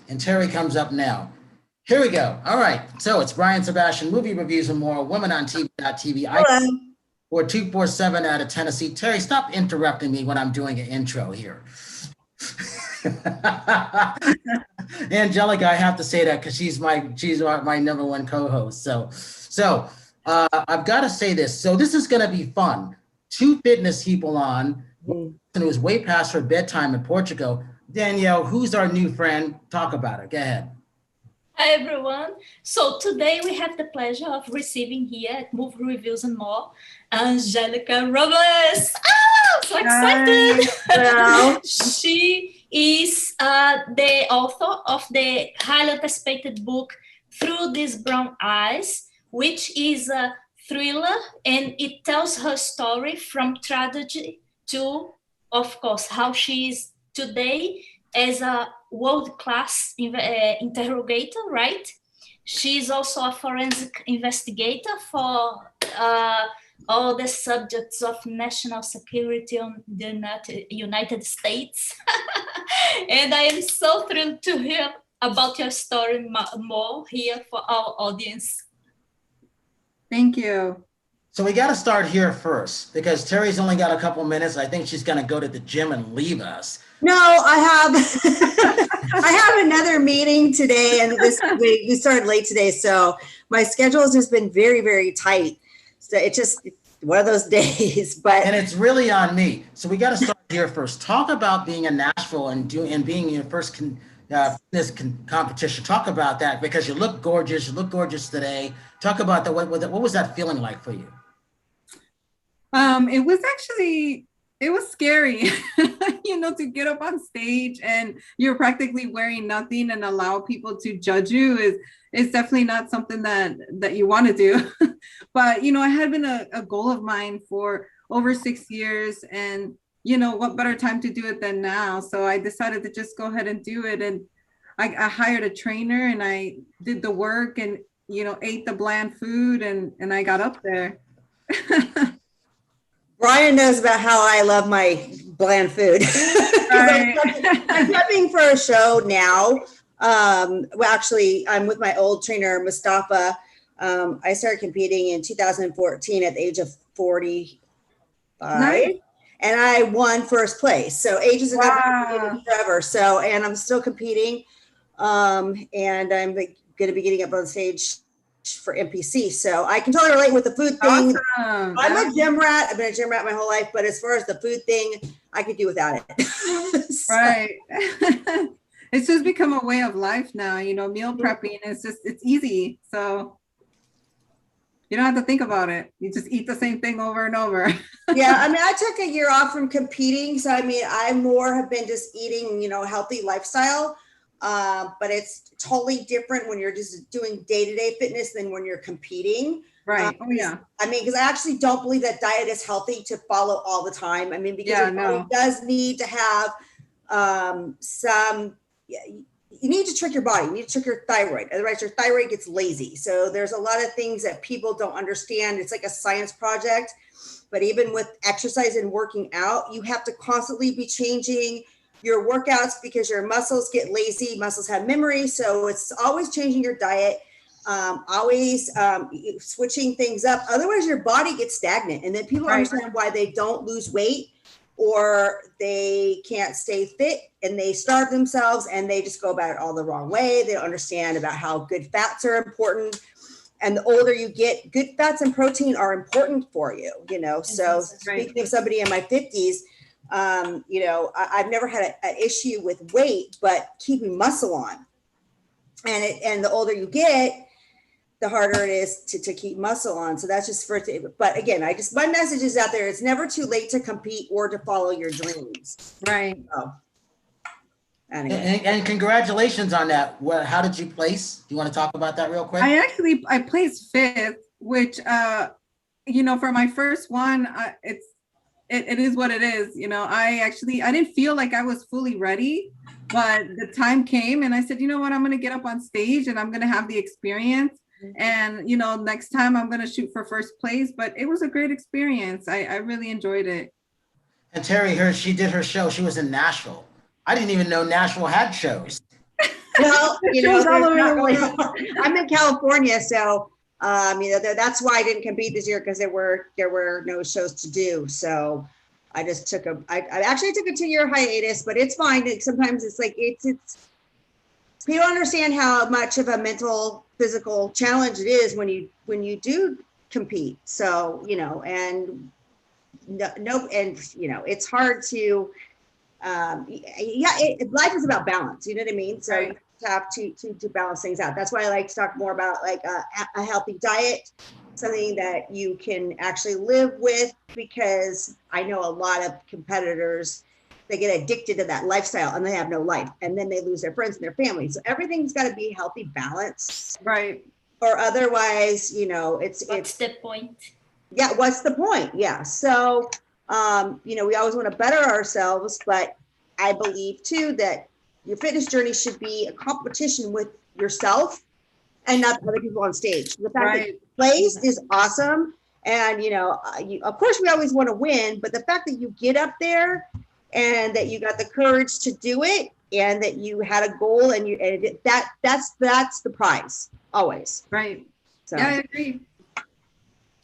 And Terry comes up now. Here we go. All right. So it's Brian Sebastian, movie reviews and more, women on TV.tv. Hello. Or 247 out of Tennessee. Terry, stop interrupting me when I'm doing an intro here. Angelica, I have to say that because she's my number one co-host. So I've got to say this. So this is going to be fun. Two fitness people on, and it was way past her bedtime in Portugal. Danielle, who's our new friend? Talk about it. Go ahead. Hi, everyone. So today we have the pleasure of receiving here at Movie Reviews and More, Angelica Robles. I'm so excited. Hello. She is the author of the highly anticipated book, Through These Brown Eyes, which is a thriller, and it tells her story from tragedy to, of course, how she is today as a world-class interrogator, right? She's also a forensic investigator for all the subjects of national security on the United States. And I am so thrilled to hear about your story more here for our audience. Thank you. So we got to start here first because Terry's only got a couple minutes. I think she's going to go to the gym and leave us. No, I have another meeting today, and we started late today, so my schedule has just been very, very tight. So it's just one of those days. And it's really on me. So we got to start here first. Talk about being in Nashville and being your first fitness competition. Talk about that because you look gorgeous. You look gorgeous today. Talk about what was that feeling like for you? It was scary, to get up on stage and you're practically wearing nothing and allow people to judge you is definitely not something that you want to do. But, it had been a goal of mine for over 6 years, and, what better time to do it than now? So I decided to just go ahead and do it. And I hired a trainer and I did the work and, ate the bland food and I got up there. Brian knows about how I love my bland food. Right. I'm prepping for a show now. Well, actually, I'm with my old trainer, Mustafa. I started competing in 2014 at the age of 45. Nice. And I won first place. So age is enough forever. So, and I'm still competing. And I'm going to be getting up on stage for NPC, so I can totally relate with the food thing. Awesome. I'm a gym rat. I've been a gym rat my whole life, but as far as the food thing, I could do without it. So. Right. It's just become a way of life now. Meal prepping is it's easy, so you don't have to think about it. You just eat the same thing over and over. Yeah, I took a year off from competing, so I more have been just eating, healthy lifestyle. But it's totally different when you're just doing day-to-day fitness than when you're competing. Right. Oh yeah. Because I actually don't believe that diet is healthy to follow all the time. Because your body does need to have you need to trick your body. You need to trick your thyroid. Otherwise, your thyroid gets lazy. So there's a lot of things that people don't understand. It's like a science project. But even with exercise and working out, you have to constantly be changing your workouts because your muscles get lazy. Muscles have memory. So it's always changing your diet, always switching things up. Otherwise, your body gets stagnant. And then people understand why they don't lose weight or they can't stay fit and they starve themselves and they just go about it all the wrong way. They don't understand about how good fats are important. And the older you get, good fats and protein are important for you, So speaking of somebody in my 50s, I've never had an issue with weight, but keeping muscle on. And the older you get, the harder it is to keep muscle on. So that's just but again, my message is out there. It's never too late to compete or to follow your dreams. Right. So, anyway. And congratulations on that. How did you place? Do you want to talk about that real quick? I placed 5th, which, for my first one, it is what it is. I didn't feel like I was fully ready, but the time came and I said, you know what, I'm going to get up on stage and I'm going to have the experience. And, next time I'm going to shoot for first place, but it was a great experience. I really enjoyed it. And Terry, she did her show. She was in Nashville. I didn't even know Nashville had shows. Well, you know, Shows all there's over not the really- world. I'm in California, so you know, that's why I didn't compete this year, because there were no shows to do. So I just took I actually took a 2-year hiatus, but it's fine. Sometimes it's like it's people don't understand how much of a mental, physical challenge it is when you do compete. So, you know, and and you know, it's hard to life is about balance, you know what I mean? So Right. you have to balance things out. That's why I like to talk more about like a healthy diet, something that you can actually live with, because I know a lot of competitors, they get addicted to that lifestyle and they have no life, and then they lose their friends and their family. So everything's got to be healthy balance, Right. or otherwise, you know, What's the point? yeah, what's the point? Yeah. So, you know, we always want to better ourselves, but I believe too that your fitness journey should be a competition with yourself and not other people on stage. The fact that you placed is awesome. And, you know, of course we always want to win, but the fact that you get up there and that you got the courage to do it, and that you had a goal, and that's the prize always. Right. So. Yeah, I agree.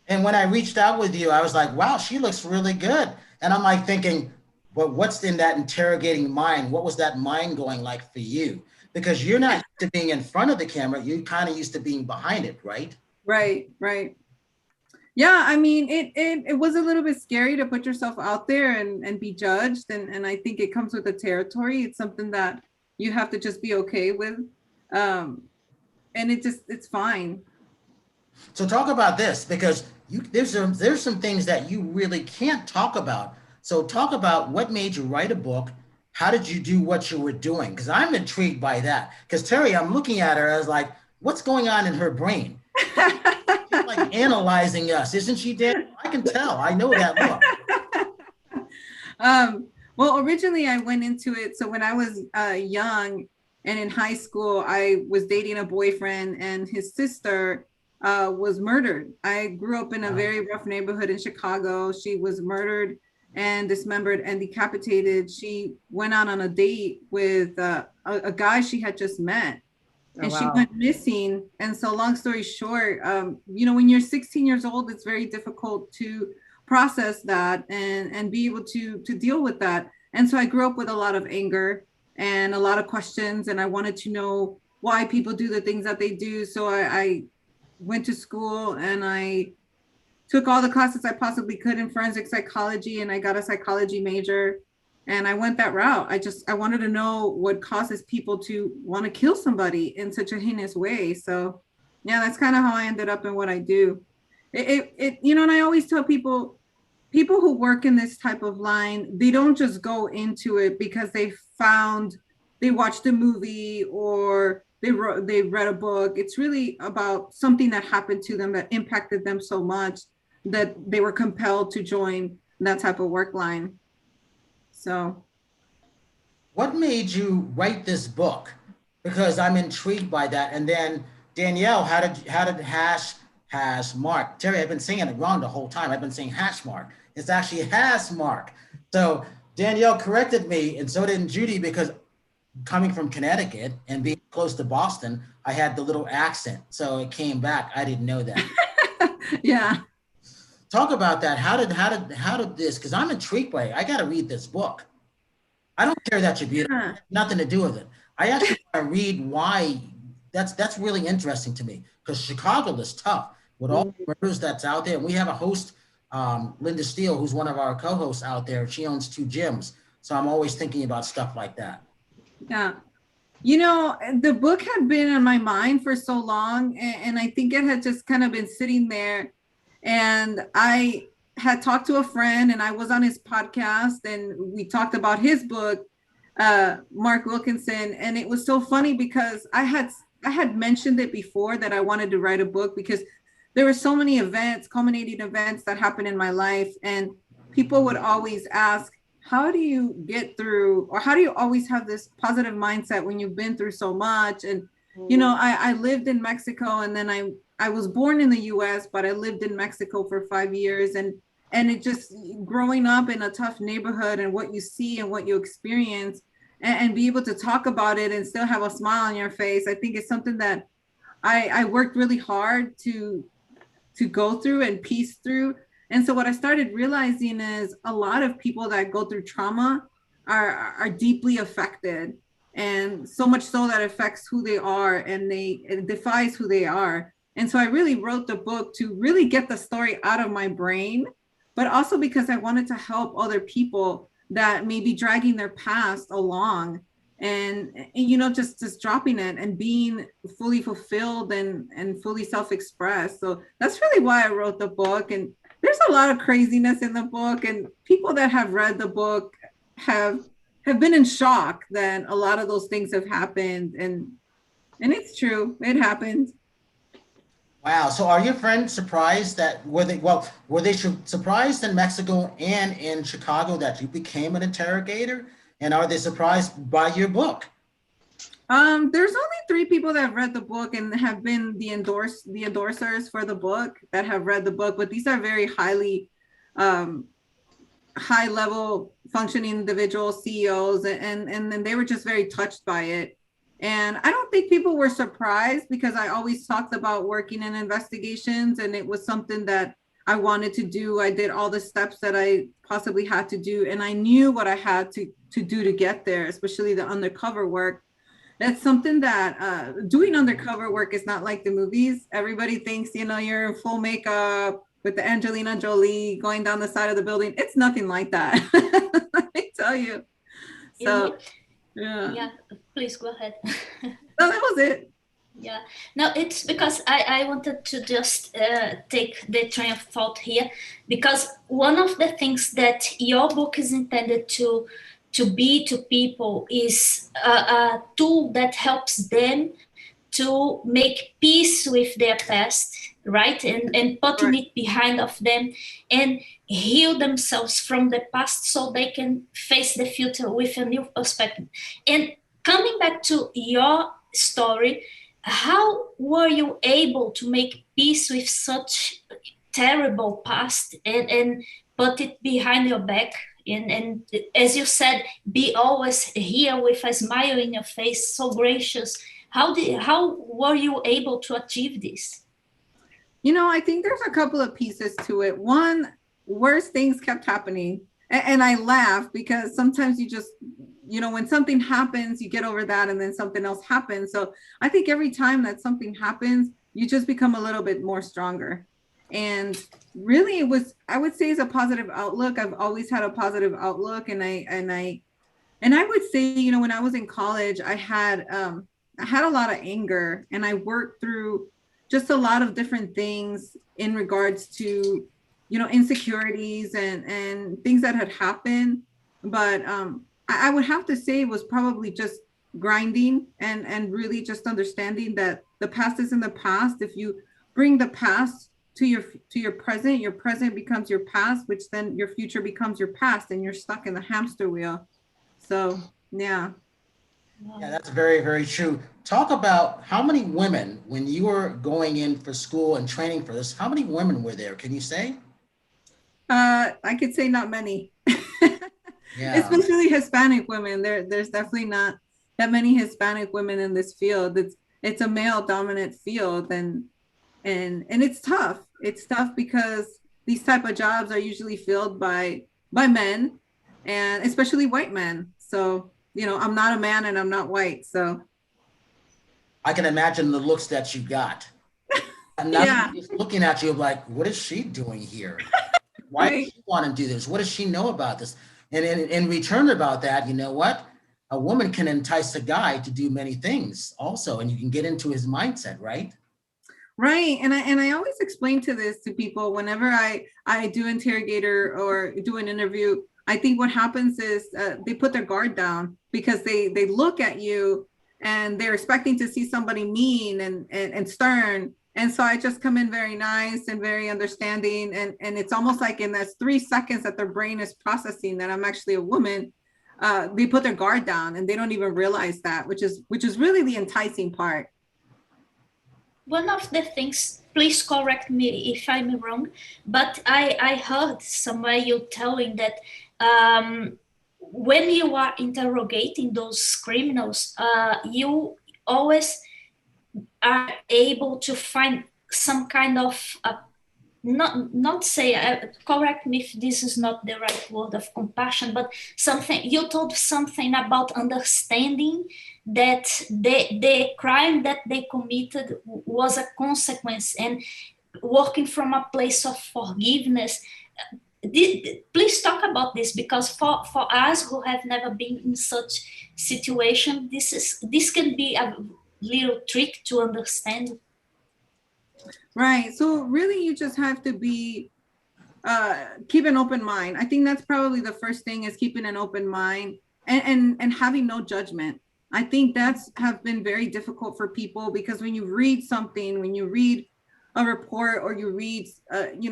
And when I reached out with you, I was like, wow, she looks really good. And I'm like thinking, well, what's in that interrogating mind? What was that mind going like for you? Because you're not used to being in front of the camera. You kind of used to being behind it, right? Right. Right. Yeah, I mean, it was a little bit scary to put yourself out there and be judged. And I think it comes with the territory. It's something that you have to just be okay with. And it's fine. So talk about this, because there's some things that you really can't talk about. So talk about what made you write a book. How did you do what you were doing? Because I'm intrigued by that. Because Terry, I'm looking at her, I was like, what's going on in her brain? She's like analyzing us, isn't she, Dan? I can tell. I know that look. Well, originally I went into it. So when I was young and in high school, I was dating a boyfriend, and his sister was murdered. I grew up in a very rough neighborhood in Chicago. She was murdered and dismembered and decapitated. She went out on a date with a guy she had just met. And she went missing. And so long story short, you know, when you're 16 years old, it's very difficult to process that and be able to deal with that. And so I grew up with a lot of anger and a lot of questions, and I wanted to know why people do the things that they do. So I went to school and I took all the classes I possibly could in forensic psychology, and I got a psychology major. And I went that route. I wanted to know what causes people to want to kill somebody in such a heinous way. So yeah, that's kind of how I ended up in what I do. You know, and I always tell people who work in this type of line, they don't just go into it because they watched a movie or they read a book. It's really about something that happened to them that impacted them so much that they were compelled to join that type of work line. So, What made you write this book? Because I'm intrigued by that. And then Danielle, how did hash mark? Terry, I've been saying it wrong the whole time. I've been saying hash mark. It's actually hash mark. So Danielle corrected me, and so did Judy, because coming from Connecticut and being close to Boston, I had the little accent. So it came back. I didn't know that. yeah. Talk about that. How did this? Because I'm intrigued by it. I got to read this book. I don't care that you're beautiful. Yeah. Nothing to do with it. I actually want to read why. That's really interesting to me, because Chicago is tough with all the murders that's out there. And we have a host, Linda Steele, who's one of our co-hosts out there. She owns 2 gyms. So I'm always thinking about stuff like that. Yeah. You know, the book had been in my mind for so long, and I think it had just kind of been sitting there. And I had talked to a friend, and I was on his podcast, and we talked about his book, Mark Wilkinson. And it was so funny because I had mentioned it before that I wanted to write a book, because there were so many events, culminating events that happened in my life. And people would always ask, how do you get through, or how do you always have this positive mindset when you've been through so much? And, you know, I lived in Mexico, and then I was born in the US, but I lived in Mexico for 5 years. And it just growing up in a tough neighborhood and what you see and what you experience. and be able to talk about it and still have a smile on your face. I think it's something that I worked really hard to go through and piece through. And so what I started realizing is a lot of people that go through trauma are deeply affected, and so much so that affects who they are, and it defies who they are. And so I really wrote the book to really get the story out of my brain, but also because I wanted to help other people that may be dragging their past along, and just dropping it and being fully fulfilled and fully self-expressed. So that's really why I wrote the book. And there's a lot of craziness in the book, and people that have read the book have been in shock that a lot of those things have happened, and it's true, it happened. Wow. So are your friends surprised that were they surprised in Mexico and in Chicago that you became an interrogator? And are they surprised by your book? There's only 3 people that have read the book and have been the endorsers for the book that have read the book, but these are very high level functioning individuals, CEOs, and then they were just very touched by it. And I don't think people were surprised, because I always talked about working in investigations, and it was something that I wanted to do. I did all the steps that I possibly had to do, and I knew what I had to do to get there, especially the undercover work. That's something that doing undercover work is not like the movies. Everybody thinks, you're in full makeup with the Angelina Jolie going down the side of the building. It's nothing like that. Let me tell you. So, yeah, please go ahead. No, that was it. Yeah, no, it's because I wanted to just take the train of thought here, because one of the things that your book is intended to be to people is a tool that helps them to make peace with their past, right? And putting it behind of them and heal themselves from the past so they can face the future with a new perspective. And coming back to your story, how were you able to make peace with such terrible past and put it behind your back? And as you said, be always here with a smile in your face, so gracious. How were you able to achieve this? I think there's a couple of pieces to it. One, worse things kept happening. And I laugh because sometimes you just, when something happens, you get over that and then something else happens. So I think every time that something happens, you just become a little bit more stronger. And really I would say it's a positive outlook. I've always had a positive outlook. And I would say, when I was in college, I had a lot of anger, and I worked through just a lot of different things in regards to, insecurities and things that had happened. But I would have to say it was probably just grinding and really just understanding that the past is in the past. If you bring the past to your present becomes your past, which then your future becomes your past, and you're stuck in the hamster wheel. So, yeah. Yeah, that's very, very true. Talk about how many women, when you were going in for school and training for this, how many women were there? Can you say? I could say not many. Yeah. Especially Hispanic women. There's definitely not that many Hispanic women in this field. It's a male dominant field, and it's tough. It's tough because these type of jobs are usually filled by men, and especially white men. So, I'm not a man and I'm not white. So I can imagine the looks that you got. And now just looking at you like, what is she doing here? Why does she want to do this? What does she know about this? And in return about that, you know what? A woman can entice a guy to do many things also, and you can get into his mindset, right? Right. And I always explain to people whenever I do interrogator or do an interview. I think what happens is they put their guard down because they look at you and they're expecting to see somebody mean and stern. And so I just come in very nice and very understanding. And it's almost like in that 3 seconds that their brain is processing that I'm actually a woman, they put their guard down and they don't even realize that, which is really the enticing part. One of the things, please correct me if I'm wrong, but I heard somewhere you telling that when you are interrogating those criminals, you always are able to find some kind of not say correct me if this is not the right word of compassion, but something you told something about understanding that the crime that they committed was a consequence, and working from a place of forgiveness. Please talk about this, because for us who have never been in such situation, this can be a little trick to understand. Right. So really, you just have to be keep an open mind. I think that's probably the first thing, is keeping an open mind and having no judgment. I think that's have been very difficult for people, because when you read something, when you read a report, or you read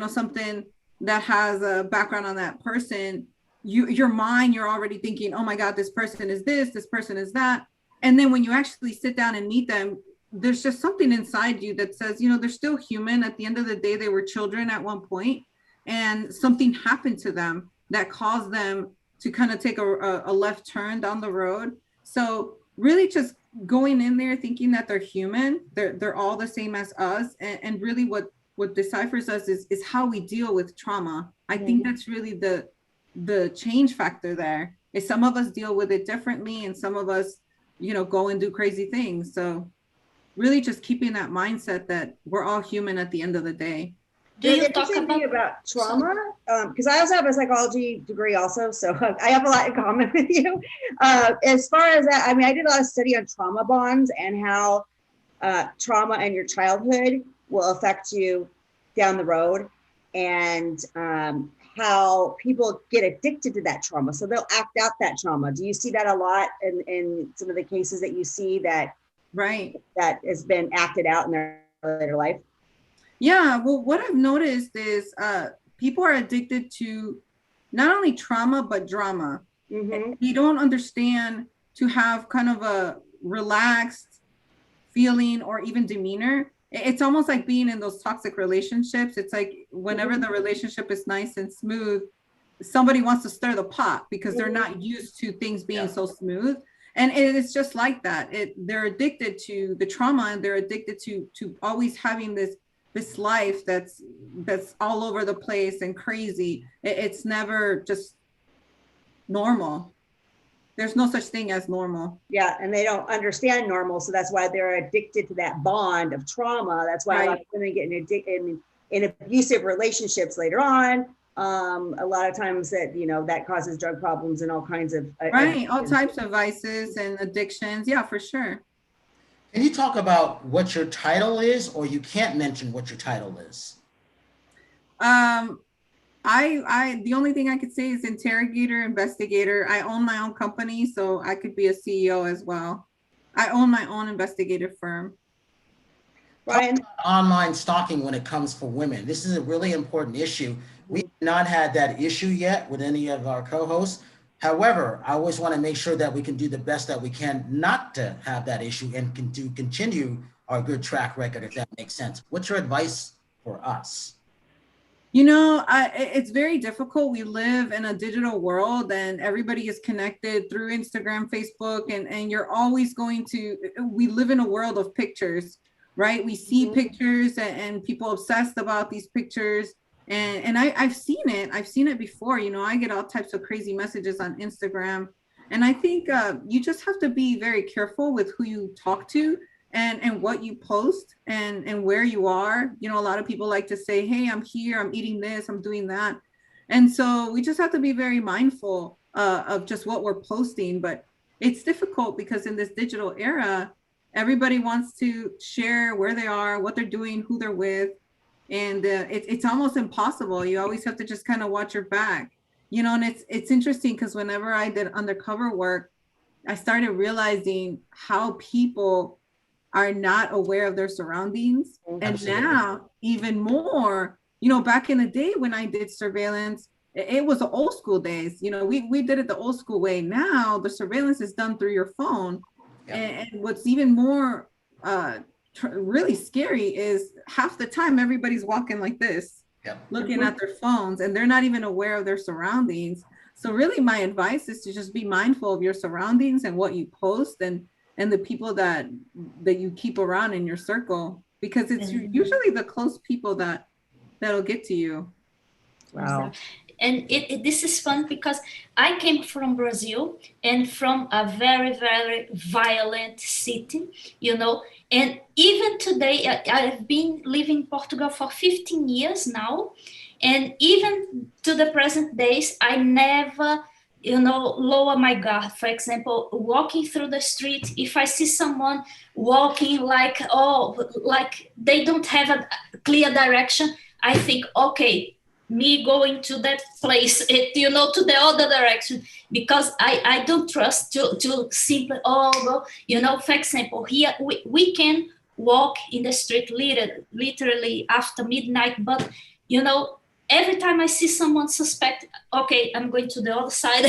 something that has a background on that person, your mind, you're already thinking, oh my God, this person is this person is that. And then when you actually sit down and meet them, there's just something inside you that says, they're still human. At the end of the day, they were children at one point, and something happened to them that caused them to kind of take a left turn down the road. So really just going in there thinking that they're human, they're all the same as us. And really what deciphers us is how we deal with trauma. I think that's really the change factor there, is some of us deal with it differently, and some of us, go and do crazy things. So really just keeping that mindset that we're all human at the end of the day. Do you talk about trauma? Because I also have a psychology degree also, so I have a lot in common with you. As far as that, I did a lot of study on trauma bonds, and how trauma in your childhood will affect you down the road, and how people get addicted to that trauma. So they'll act out that trauma. Do you see that a lot in some of the cases that you see that has been acted out in their later life? Yeah, well, what I've noticed is people are addicted to not only trauma, but drama. They don't understand to have kind of a relaxed feeling or even demeanor. It's almost like being in those toxic relationships. It's like whenever the relationship is nice and smooth, somebody wants to stir the pot, because they're not used to things being so smooth. And it's just like that. They're addicted to the trauma, and they're addicted to always having this life that's all over the place and crazy. It's never just normal. There's no such thing as normal. Yeah, and they don't understand normal, so that's why they're addicted to that bond of trauma. That's why a lot of women get in abusive relationships later on. A lot of times that causes drug problems and all kinds of all types of vices and addictions. Yeah, for sure. Can you talk about what your title is, or you can't mention what your title is? The only thing I could say is interrogator, investigator. I own my own company, so I could be a CEO as well. I own my own investigative firm. Ryan? Online stalking when it comes for women. This is a really important issue. We've not had that issue yet with any of our co-hosts. However, I always want to make sure that we can do the best that we can not to have that issue, and can continue our good track record, if that makes sense. What's your advice for us? It's very difficult. We live in a digital world, and everybody is connected through Instagram, Facebook, and you're always we live in a world of pictures, right? We see pictures, and people obsessed about these pictures. And I've seen it before. I get all types of crazy messages on Instagram. And I think you just have to be very careful with who you talk to, and what you post, and where you are. A lot of people like to say, hey, I'm here, I'm eating this, I'm doing that. And so we just have to be very mindful of just what we're posting. But it's difficult, because in this digital era, everybody wants to share where they are, what they're doing, who they're with. And it's almost impossible. You always have to just kind of watch your back, and it's interesting, because whenever I did undercover work, I started realizing how people are not aware of their surroundings. Absolutely. And now even more, back in the day when I did surveillance, it was the old school days. We did it the old school way. Now the surveillance is done through your phone. Yeah. And what's even more really scary is half the time everybody's walking like this, looking at their phones, and they're not even aware of their surroundings. So really my advice is to just be mindful of your surroundings and what you post and the people that you keep around in your circle, because it's usually the close people that'll get to you. Wow. And this is fun because I came from Brazil and from a very, very violent city, you know, and even today, I've been living in Portugal for 15 years now. And even to the present days, I never, you know, lower my guard. For example, walking through the street, if I see someone walking like, oh, like they don't have a clear direction, I think, okay, me going to that place, you know, to the other direction, because I don't trust to simply, oh, well, you know, for example, here we can walk in the street literally after midnight, but, you know, every time I see someone suspect, okay, I'm going to the other side,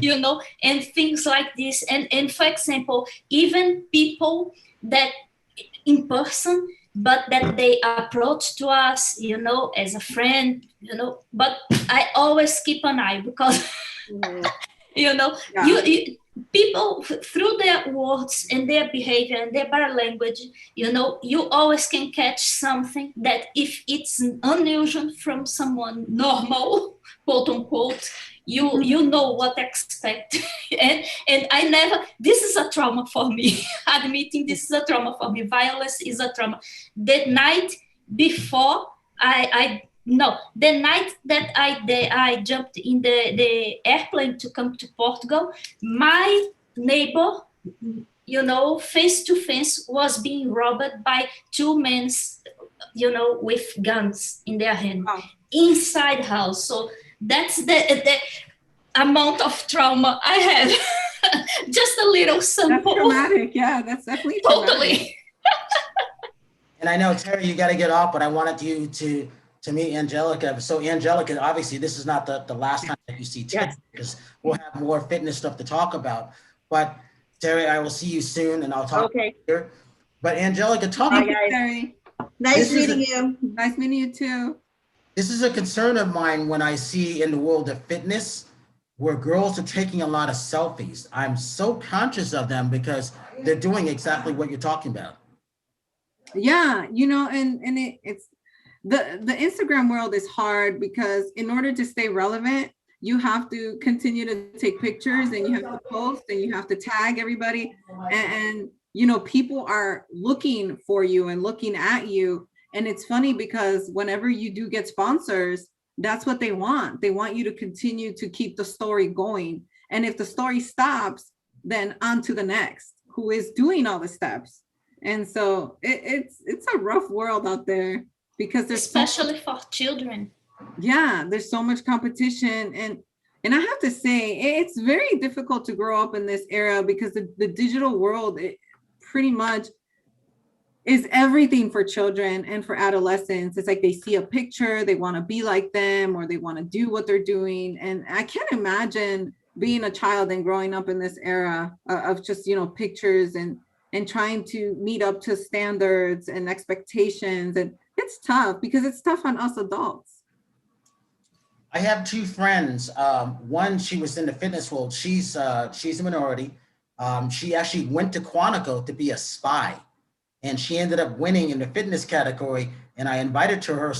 you know, and things like this. And for example, even people that in person, but that they approach to us, you know, as a friend, you know, but I always keep an eye because, you know, people through their words and their behavior and their body language, you know, you always can catch something that if it's unusual from someone normal, quote unquote, you know what to expect. and I never, this is a trauma for me. Admitting this is a trauma for me. Violence is a trauma. The night before the night that I jumped in the airplane to come to Portugal, my neighbor, you know, face to face, was being robbed by two men, you know, with guns in their hand, inside house. So that's the amount of trauma I have. Just a little sample. That's traumatic. Yeah, that's definitely totally. And I know, Terry, you got to get off, but I wanted you to meet Angelica. So Angelica, obviously this is not the last time that you see Terry, because we'll have more fitness stuff to talk about. But Terry, I will see you soon and I'll talk later. But Angelica, talk about Terry. Nice meeting you. Nice meeting you too. This is a concern of mine when I see in the world of fitness where girls are taking a lot of selfies. I'm so conscious of them because they're doing exactly what you're talking about. Yeah, you know, and it's the Instagram world is hard because in order to stay relevant, you have to continue to take pictures and you have to post and you have to tag everybody. And you know, people are looking for you and looking at you. And it's funny because whenever you do get sponsors, that's what they want. They want you to continue to keep the story going. And if the story stops, then on to the next, who is doing all the steps. And so it's a rough world out there because there's especially for children. Yeah, there's so much competition. And I have to say, it's very difficult to grow up in this era because the digital world, it pretty much is everything for children and for adolescents. It's like they see a picture, they want to be like them, or they want to do what they're doing. And I can't imagine being a child and growing up in this era of just, you know, pictures and trying to meet up to standards and expectations. And it's tough because it's tough on us adults. I have two friends. One, she was in the fitness world. She's a minority. She actually went to Quantico to be a spy, and she ended up winning in the fitness category. And I invited her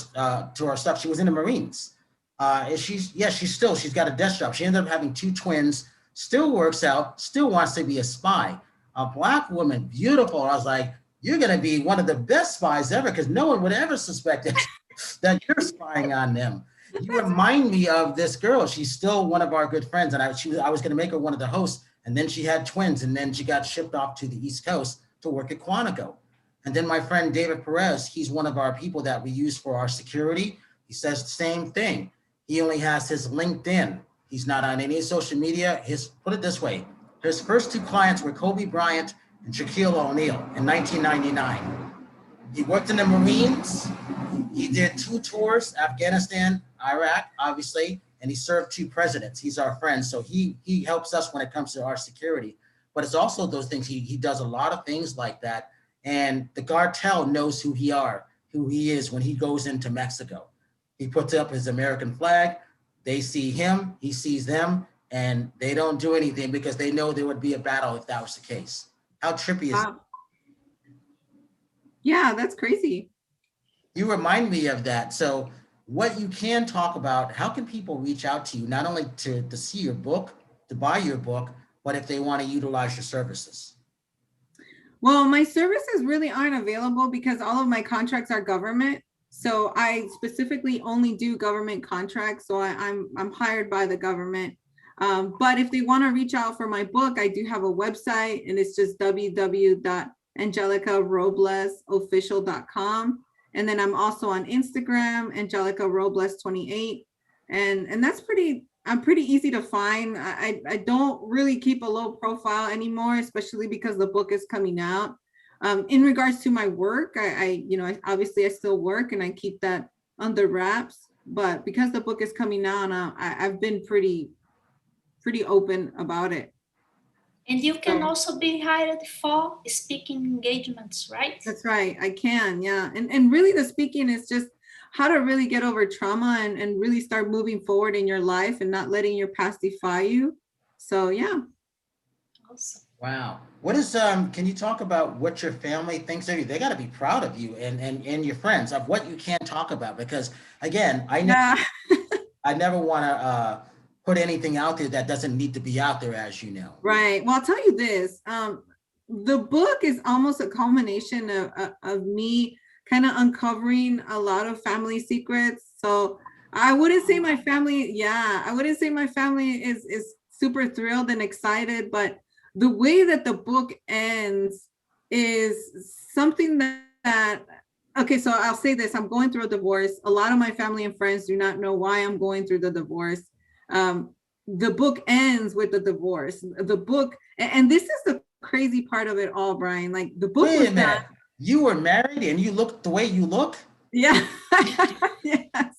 to her stuff. She was in the Marines. And she's got a desk job. She ended up having two twins. Still works out. Still wants to be a spy. A Black woman, beautiful. I was like, you're going to be one of the best spies ever, because no one would ever suspect that you're spying on them. You remind me of this girl. She's still one of our good friends. And I was going to make her one of the hosts. And then she had twins. And then she got shipped off to the East Coast to work at Quantico. And then my friend David Perez, he's one of our people that we use for our security. He says the same thing. He only has his LinkedIn. He's not on any social media. Put it this way. His first two clients were Kobe Bryant and Shaquille O'Neal in 1999. He worked in the Marines. He did 2 tours, Afghanistan, Iraq, obviously, and he served 2 presidents. He's our friend, so he helps us when it comes to our security. But it's also those things, he does a lot of things like that, and the cartel knows who he is when he goes into Mexico. He puts up his American flag. They see him, he sees them, and they don't do anything because they know there would be a battle if that was the case. How trippy is Wow. Yeah, that's crazy. You remind me of that. So what you can talk about, how can people reach out to you, not only to see your book, to buy your book, but if they want to utilize your services? Well, my services really aren't available because all of my contracts are government. So I specifically only do government contracts. So I'm hired by the government. But if they want to reach out for my book, I do have a website, and it's just www.angelicaroblesofficial.com. And then I'm also on Instagram, Angelica Robles 28. And I'm pretty easy to find. I don't really keep a low profile anymore, especially because the book is coming out. In regards to my work, obviously I still work and I keep that under wraps, but because the book is coming out, I've been pretty open about it. And you can So, also be hired for speaking engagements, right? that's right, I can, yeah. And really the speaking is just how to really get over trauma and really start moving forward in your life and not letting your past define you. So yeah. Awesome. Wow. What is, can you talk about what your family thinks of you? They got to be proud of you and your friends of what you can't talk about, because again, I never want to put anything out there that doesn't need to be out there, as you know. Right. Well, I'll tell you this. The book is almost a culmination of me kind of uncovering a lot of family secrets. So I wouldn't say my family, I wouldn't say my family is super thrilled and excited, but the way that the book ends is something that okay, so I'll say this. I'm going through a divorce. A lot of my family and friends do not know why I'm going through the divorce. The book ends with the divorce. The book, and this is the crazy part of it all, Brian. Like the book Wait a minute. You were married and you look the way you look? Yeah. Yes.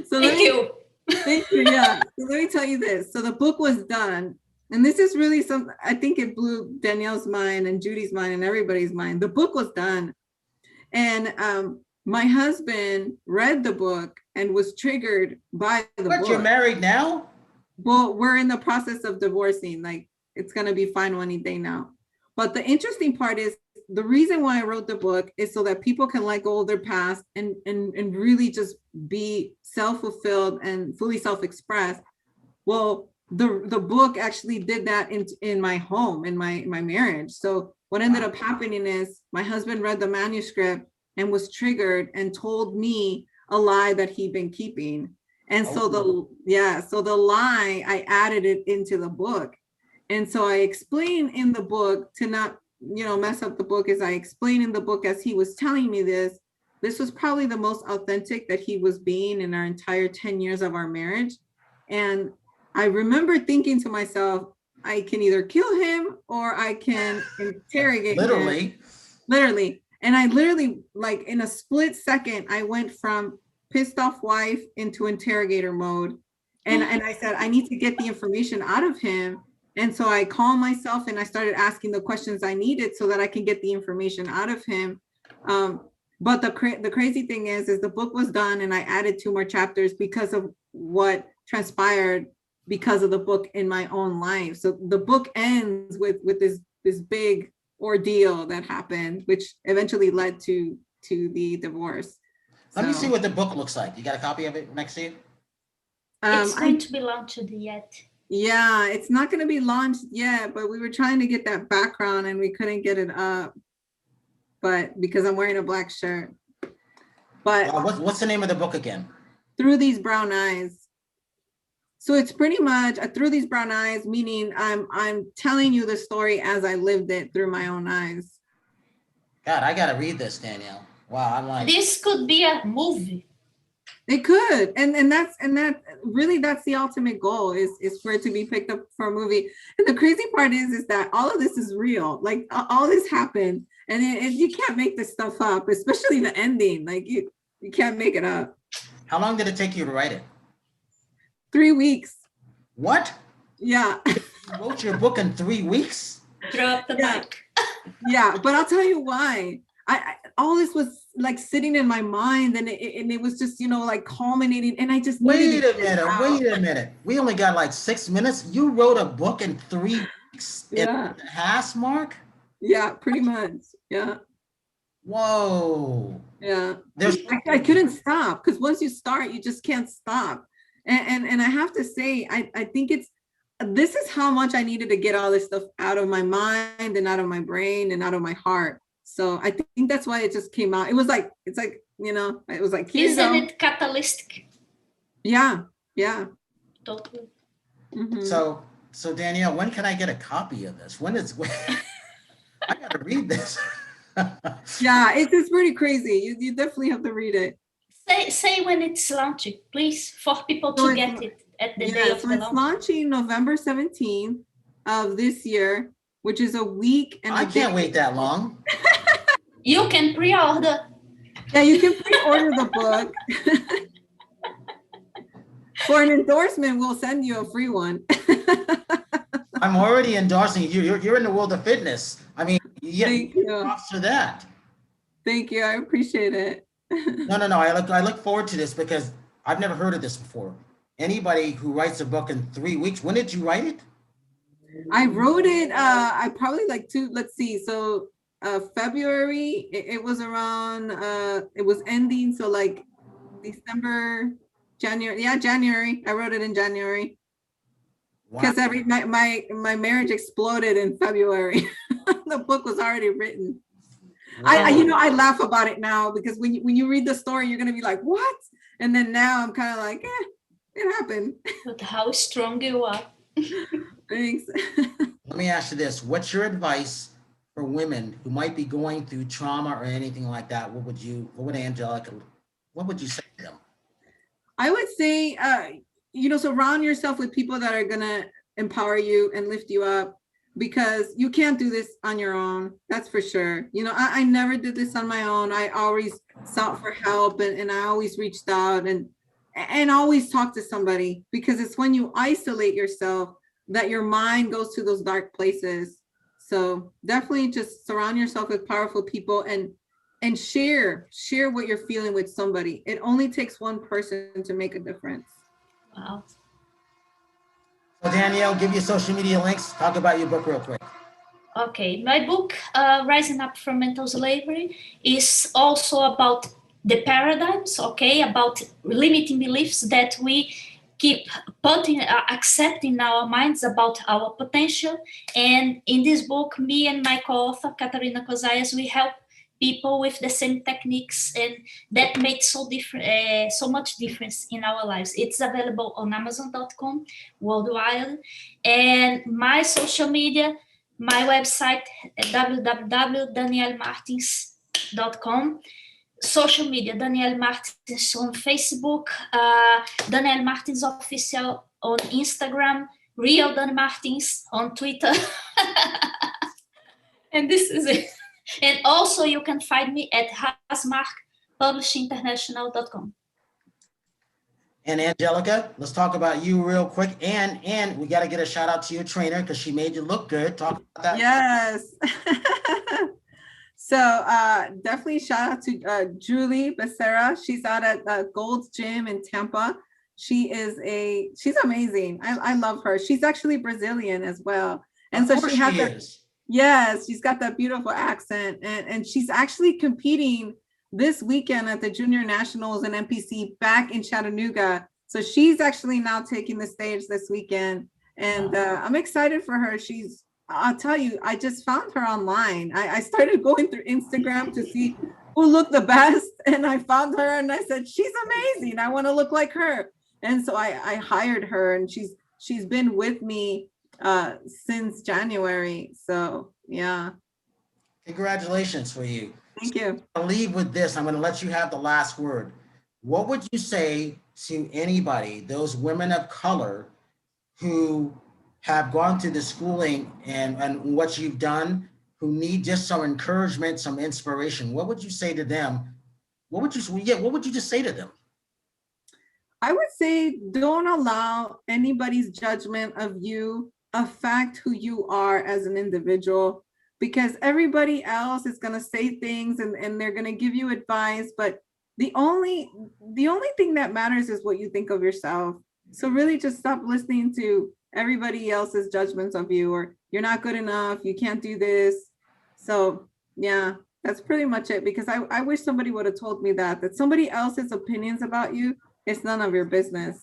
So Thank you. Thank you. Yeah. So let me tell you this. So the book was done. And this is really something, I think it blew Danielle's mind and Judy's mind and everybody's mind. The book was done. And my husband read the book and was triggered by the book. But you're married now? Well, we're in the process of divorcing. Like it's going to be final any day now. But the interesting part is the reason why I wrote the book is so that people can let go of their past and really just be self-fulfilled and fully self-expressed. Well, the book actually did that in my home, in my marriage. So what ended up happening is my husband read the manuscript and was triggered and told me a lie that he'd been keeping. And so the lie, I added it into the book. And so I explain in the book, to not, mess up the book, as I explain in the book as he was telling me this was probably the most authentic that he was being in our entire 10 years of our marriage. And I remember thinking to myself, I can either kill him or I can interrogate him. Literally. And I literally, like in a split second, I went from pissed off wife into interrogator mode. And I said, I need to get the information out of him. And so I calmed myself and I started asking the questions I needed so that I can get the information out of him. But the crazy thing is the book was done and I added 2 more chapters because of what transpired because of the book in my own life. So the book ends with this big ordeal that happened, which eventually led to the divorce. Let me see what the book looks like. You got a copy of it next to you? It's going to be launched yet. Yeah, it's not going to be launched yet, but we were trying to get that background and we couldn't get it up. But because I'm wearing a black shirt. But what's the name of the book again? Through These Brown Eyes. So it's pretty much through these brown eyes, meaning I'm telling you the story as I lived it through my own eyes. God, I gotta read this, Danielle. Wow, I'm like, this could be a movie. It could, and that's the ultimate goal is for it to be picked up for a movie. And the crazy part is that all of this is real. Like all this happened, and you can't make this stuff up, especially the ending. Like you can't make it up. How long did it take you to write it? 3 weeks. What? Yeah. You wrote your book in 3 weeks? Drop the mic. Yeah, but I'll tell you why. All this was like sitting in my mind, and it was just, you know, like culminating, and I just Wait a minute. We only got like 6 minutes. You wrote a book in 3 weeks? Yeah. In Hass mark? Yeah, pretty much. Yeah. Whoa. Yeah. There's I couldn't stop, because once you start, you just can't stop. And I have to say, I think this is how much I needed to get all this stuff out of my mind and out of my brain and out of my heart. So I think that's why it just came out. It's like, you know, it was like, here you Isn't go. it catalytic? Yeah. Yeah. Totally. Mhm. So Danielle, when can I get a copy of this? When I gotta read this. Yeah, it's pretty crazy. You definitely have to read it. Say when it's launching, please, for people So to it's- get it at the day Yeah, of so the it's launch. launching November 17th of this year, which is a week and I a can't day. wait that long. You can pre-order. Yeah, you can pre-order the book. For an endorsement, we'll send you a free one. I'm already endorsing you. You're in the world of fitness. I mean, Thank you. props for that. Thank you. I appreciate it. No. I look forward to this because I've never heard of this before. Anybody who writes a book in 3 weeks, when did you write it? I wrote it, I probably like let's see. So February, it was around, it was ending. So like December, January. Yeah, January. I wrote it in January. Because my marriage exploded in February. The book was already written. I laugh about it now, because when you read the story, you're gonna be like, what? And then now I'm kind of like, it happened. But how strong you are. Thanks. Let me ask you this. What's your advice for women who might be going through trauma or anything like that? What would you say to them? I would say, surround yourself with people that are gonna empower you and lift you up, because you can't do this on your own. That's for sure. I never did this on my own. I always sought for help, and I always reached out and always talk to somebody, because it's when you isolate yourself that your mind goes to those dark places. So definitely just surround yourself with powerful people, and share what you're feeling with somebody. It only takes one person to make a difference. Wow. So Danielle, give your social media links. Talk about your book real quick. Okay, my book, Rising Up from Mental Slavery, is also about the paradigms, okay, about limiting beliefs that we keep accepting in our minds about our potential. And in this book, me and my co-author, Katarina Kozayas, we help people with the same techniques, and that makes so much difference in our lives. It's available on Amazon.com worldwide, and my social media, my website, www.daniellemartins.com. Social media, Danielle Martins on Facebook, Danielle Martins Official on Instagram, Real Dan Martins on Twitter. And this is it. And also you can find me at hasmarkpublishinginternational.com. And Angelica, let's talk about you real quick. And we got to get a shout out to your trainer because she made you look good. Talk about that. Yes. So definitely shout out to Julie Becerra. She's out at Gold's Gym in Tampa. She's amazing. I love her. She's actually Brazilian as well. And so she has yes, she's got that beautiful accent, and she's actually competing this weekend at the Junior Nationals and NPC back in Chattanooga. So she's actually now taking the stage this weekend, and I'm excited for her. I'll tell you, I just found her online. I started going through Instagram to see who looked the best, and I found her, and I said, she's amazing. I want to look like her. And so I hired her, and she's been with me since January. So yeah. Congratulations for you. Thank you. I'll leave with this. I'm going to let you have the last word. What would you say to anybody, those women of color who have gone through the schooling and what you've done, who need just some encouragement, some inspiration? What would you say to them? What would you just say to them? I would say, don't allow anybody's judgment of you affect who you are as an individual, because everybody else is going to say things and they're going to give you advice, but the only thing that matters is what you think of yourself. So really just stop listening to everybody else's judgments of you, or you're not good enough, you can't do this. So yeah, that's pretty much it, because I wish somebody would have told me that somebody else's opinions about you, it's none of your business.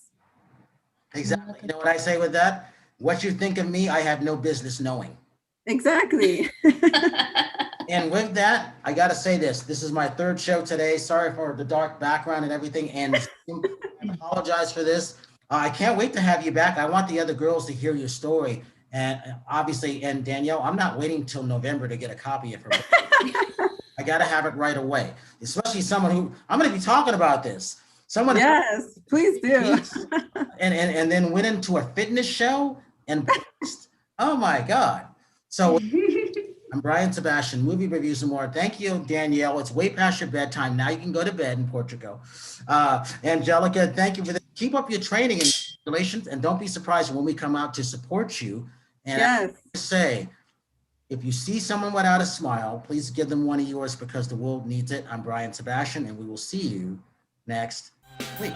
Exactly. You know what I say with that? What you think of me, I have no business knowing. Exactly. And with that, I got to say this. This is my third show today. Sorry for the dark background and everything. And I apologize for this. I can't wait to have you back. I want the other girls to hear your story. And obviously, and Danielle, I'm not waiting till November to get a copy of her book. I got to have it right away, especially someone who, I'm going to be talking about this. Someone, yes, please do. and then went into a fitness show and oh my God. So I'm Brian Sebastian, movie reviews and more. Thank you, Danielle. It's way past your bedtime. Now you can go to bed in Portugal. Angelica, thank you for this. Keep up your training and relations, and don't be surprised when we come out to support you. And yes. I say, if you see someone without a smile, please give them one of yours because the world needs it. I'm Brian Sebastian, and we will see you next week.